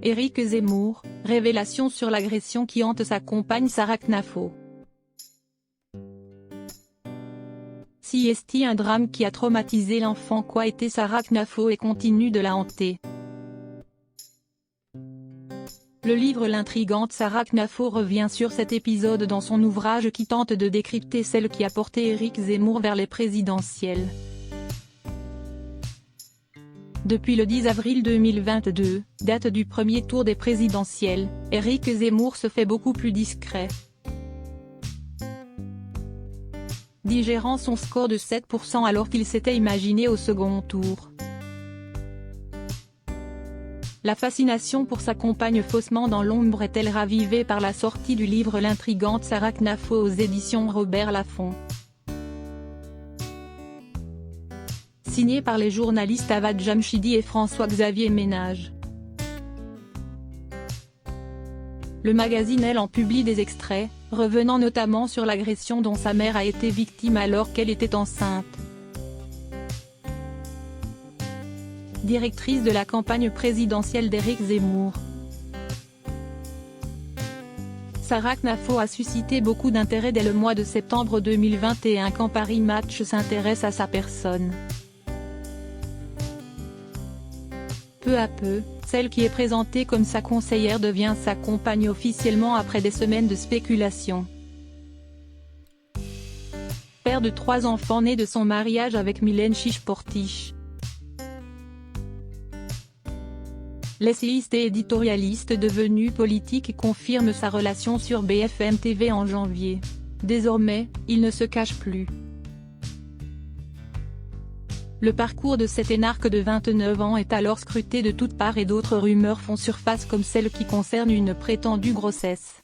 Éric Zemmour, révélation sur l'agression qui hante sa compagne Sarah Knafo. Si est un drame qui a traumatisé l'enfant qu'a été Sarah Knafo et continue de la hanter. Le livre L'intrigante Sarah Knafo revient sur cet épisode dans son ouvrage qui tente de décrypter celle qui a porté Éric Zemmour vers les présidentielles. Depuis le 10 avril 2022, date du premier tour des présidentielles, Éric Zemmour se fait beaucoup plus discret. Digérant son score de 7% alors qu'il s'était imaginé au second tour. La fascination pour sa compagne faussement dans l'ombre est-elle ravivée par la sortie du livre L'intrigante Sarah Knafo aux éditions Robert Laffont. Signé par les journalistes Avad Jamshidi et François-Xavier Ménage. Le magazine Elle en publie des extraits, revenant notamment sur l'agression dont sa mère a été victime alors qu'elle était enceinte. Directrice de la campagne présidentielle d'Éric Zemmour. Sarah Knafo a suscité beaucoup d'intérêt dès le mois de septembre 2021 quand Paris Match s'intéresse à sa personne. Peu à peu, celle qui est présentée comme sa conseillère devient sa compagne officiellement après des semaines de spéculation. Père de 3 enfants nés de son mariage avec Mylène Chiche-Portiche. L'essayiste et éditorialiste devenu politique confirme sa relation sur BFM TV en janvier. Désormais, il ne se cache plus. Le parcours de cet énarque de 29 ans est alors scruté de toutes parts et d'autres rumeurs font surface comme celle qui concerne une prétendue grossesse.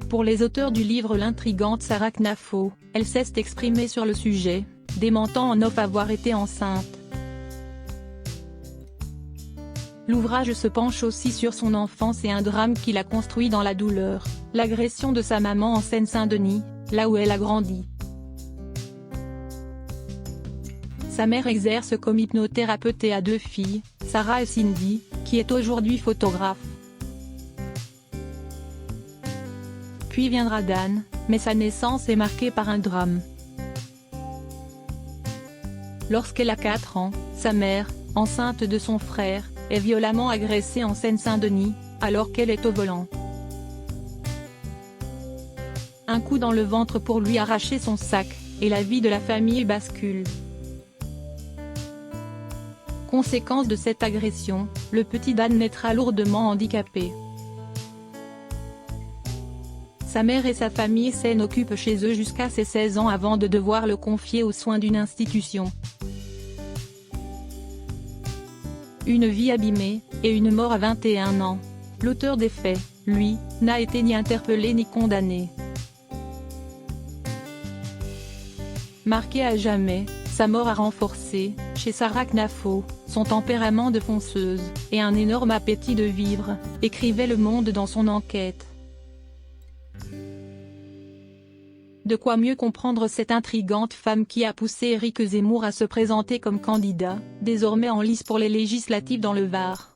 Pour les auteurs du livre L'intrigante Sarah Knafo, elle s'est exprimée sur le sujet, démentant en off avoir été enceinte. L'ouvrage se penche aussi sur son enfance et un drame qu'il a construit dans la douleur, l'agression de sa maman en Seine-Saint-Denis, là où elle a grandi. Sa mère exerce comme hypnothérapeute et a 2 filles, Sarah et Cindy, qui est aujourd'hui photographe. Puis viendra Dan, mais sa naissance est marquée par un drame. Lorsqu'elle a 4 ans, sa mère, enceinte de son frère, est violemment agressée en Seine-Saint-Denis, alors qu'elle est au volant. Un coup dans le ventre pour lui arracher son sac, et la vie de la famille bascule. Conséquence de cette agression, le petit Dan naîtra lourdement handicapé. Sa mère et sa famille s'en occupent chez eux jusqu'à ses 16 ans avant de devoir le confier aux soins d'une institution. Une vie abîmée, et une mort à 21 ans. L'auteur des faits, lui, n'a été ni interpellé ni condamné. Marqué à jamais, sa mort a renforcé, chez Sarah Knafo, son tempérament de fonceuse, et un énorme appétit de vivre, écrivait Le Monde dans son enquête. De quoi mieux comprendre cette intrigante femme qui a poussé Éric Zemmour à se présenter comme candidat, désormais en lice pour les législatives dans le Var.